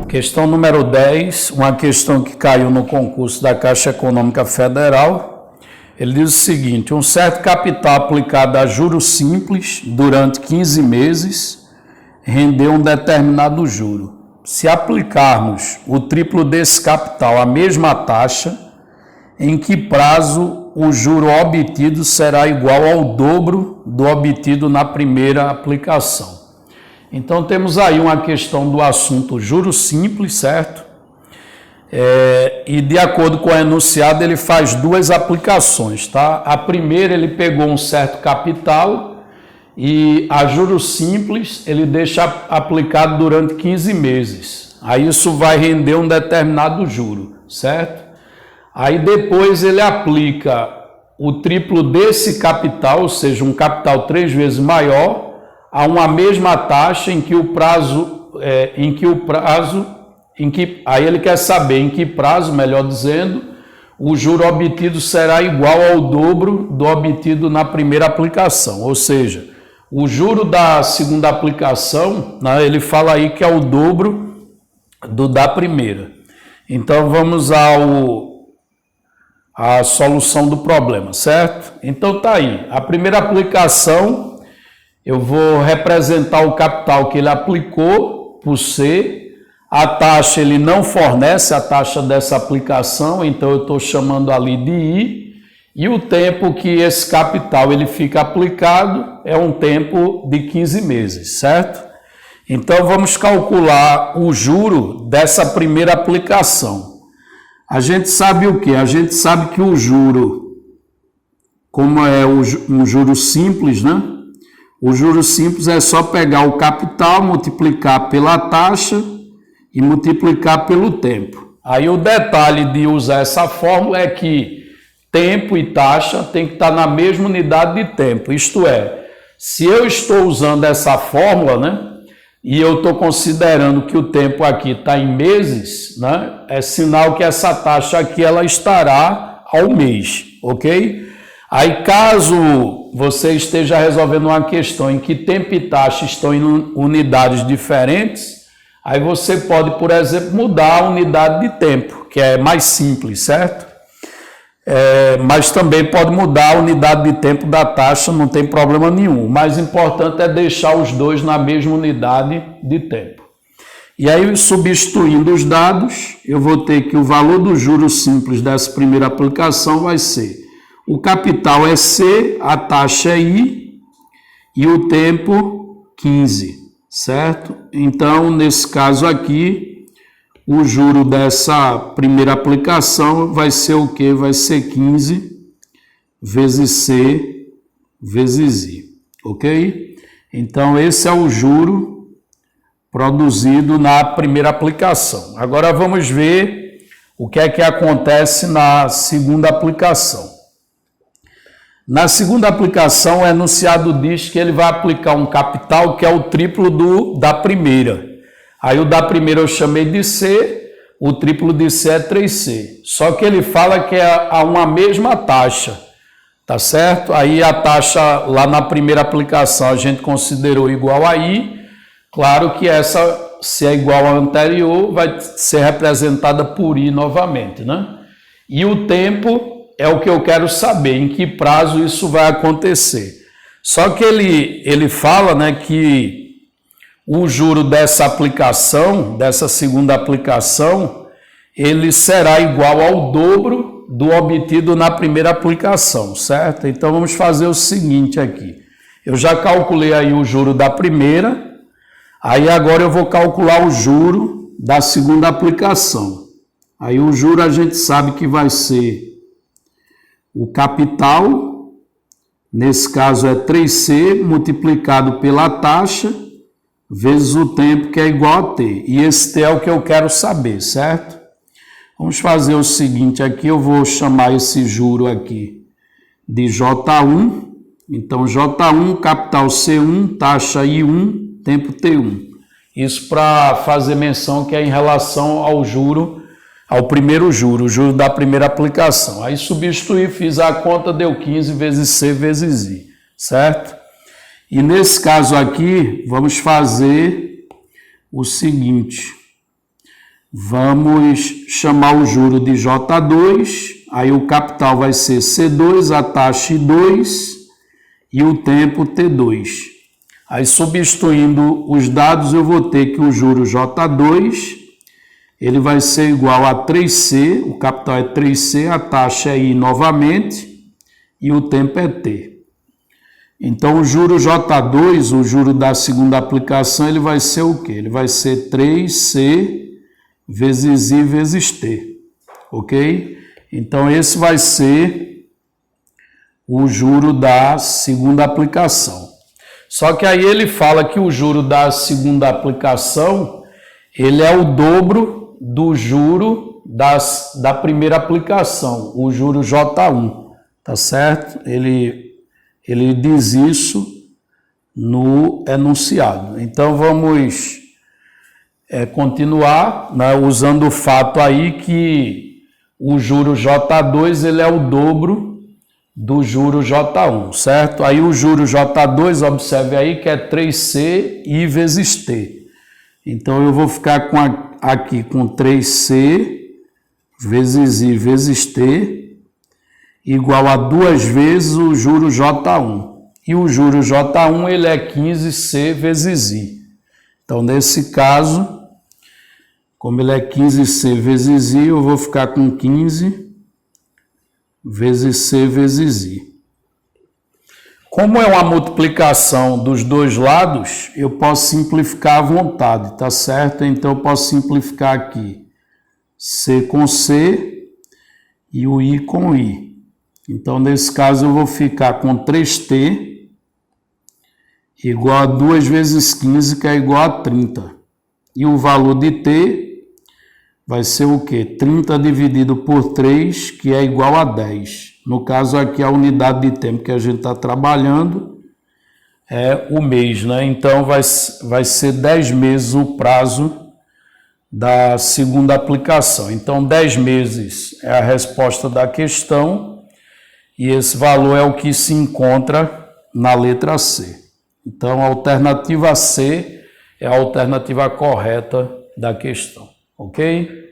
Questão número 10, uma questão que caiu no concurso da Caixa Econômica Federal. Ele diz o seguinte: um certo capital aplicado a juros simples durante 15 meses rendeu um determinado juro. Se aplicarmos o triplo desse capital à mesma taxa, em que prazo o juro obtido será igual ao dobro do obtido na primeira aplicação? Então temos aí uma questão do assunto juros simples, certo? E de acordo com o enunciado ele faz duas aplicações, tá? A primeira ele pegou um certo capital e a juros simples ele deixa aplicado durante 15 meses. Aí isso vai render um determinado juro, certo? Aí depois ele aplica o triplo desse capital, ou seja, um capital 3 vezes maior, a uma mesma taxa aí ele quer saber em que prazo, melhor dizendo, o juro obtido será igual ao dobro do obtido na primeira aplicação, ou seja, o juro da segunda aplicação, né, ele fala aí que é o dobro do da primeira. Então vamos à solução do problema, certo? Então tá aí, a primeira aplicação eu vou representar o capital que ele aplicou por C, a taxa ele não fornece a taxa dessa aplicação, então eu estou chamando ali de I, e o tempo que esse capital ele fica aplicado é um tempo de 15 meses, certo? Então vamos calcular o juro dessa primeira aplicação. A gente sabe o quê? A gente sabe que o juro, como é um juro simples, né? O juro simples é só pegar o capital, multiplicar pela taxa e multiplicar pelo tempo. Aí o detalhe de usar essa fórmula é que tempo e taxa tem que estar na mesma unidade de tempo. Isto é, se eu estou usando essa fórmula, né, e eu estou considerando que o tempo aqui está em meses, né, é sinal que essa taxa aqui ela estará ao mês, ok? Aí caso você esteja resolvendo uma questão em que tempo e taxa estão em unidades diferentes, aí você pode, por exemplo, mudar a unidade de tempo, que é mais simples, certo? Mas também pode mudar a unidade de tempo da taxa, não tem problema nenhum. O mais importante é deixar os dois na mesma unidade de tempo. E aí, substituindo os dados, eu vou ter que o valor do juros simples dessa primeira aplicação vai ser: o capital é C, a taxa é I e o tempo 15, certo? Então, nesse caso aqui, o juro dessa primeira aplicação vai ser o quê? Vai ser 15 vezes C vezes I, ok? Então, esse é o juro produzido na primeira aplicação. Agora vamos ver o que é que acontece na segunda aplicação. Na segunda aplicação, o enunciado diz que ele vai aplicar um capital que é o triplo da primeira. Aí o da primeira eu chamei de C, o triplo de C é 3C. Só que ele fala que é a uma mesma taxa, tá certo? Aí a taxa lá na primeira aplicação a gente considerou igual a I. Claro que essa, se é igual à anterior, vai ser representada por I novamente, né? E o tempo é o que eu quero saber, em que prazo isso vai acontecer. Só que ele fala, né, que o juro dessa aplicação, dessa segunda aplicação, ele será igual ao dobro do obtido na primeira aplicação, certo? Então vamos fazer o seguinte aqui. Eu já calculei aí o juro da primeira, aí agora eu vou calcular o juro da segunda aplicação. Aí o juro a gente sabe que vai ser o capital, nesse caso é 3C, multiplicado pela taxa, vezes o tempo, que é igual a T. E esse T é o que eu quero saber, certo? Vamos fazer o seguinte aqui, eu vou chamar esse juro aqui de J1. Então, J1, capital C1, taxa I1, tempo T1. Isso para fazer menção que é em relação ao juro, ao primeiro juro, o juro da primeira aplicação. Aí substituí, fiz a conta, deu 15 vezes C vezes I, certo? E nesse caso aqui, vamos fazer o seguinte. Vamos chamar o juro de J2, aí o capital vai ser C2, a taxa I2 e o tempo T2. Aí, substituindo os dados, eu vou ter que o juro J2, ele vai ser igual a 3C, o capital é 3C, a taxa é I novamente e o tempo é T. Então, o juro J2, o juro da segunda aplicação, ele vai ser o quê? Ele vai ser 3C vezes I vezes T, ok? Então, esse vai ser o juro da segunda aplicação. Só que aí ele fala que o juro da segunda aplicação, ele é o dobro do juro da primeira aplicação, o juro J1, tá certo? Ele diz isso no enunciado. Então, vamos continuar, né, usando o fato aí que o juro J2 ele é o dobro do juro J1, certo? Aí o juro J2, observe aí que é 3C I vezes T. Então, eu vou ficar aqui com 3C vezes I vezes T igual a 2 vezes o juro J1. E o juro J1 ele é 15C vezes I. Então, nesse caso, como ele é 15C vezes I, eu vou ficar com 15 vezes C vezes I. Como é uma multiplicação dos dois lados, eu posso simplificar à vontade, tá certo? Então, eu posso simplificar aqui C com C e o I com I. Então, nesse caso, eu vou ficar com 3T igual a 2 vezes 15, que é igual a 30. E o valor de T vai ser o quê? 30 dividido por 3, que é igual a 10. No caso aqui, a unidade de tempo que a gente está trabalhando é o mês, né? Então, vai ser 10 meses o prazo da segunda aplicação. Então, 10 meses é a resposta da questão e esse valor é o que se encontra na letra C. Então, a alternativa C é a alternativa correta da questão, ok?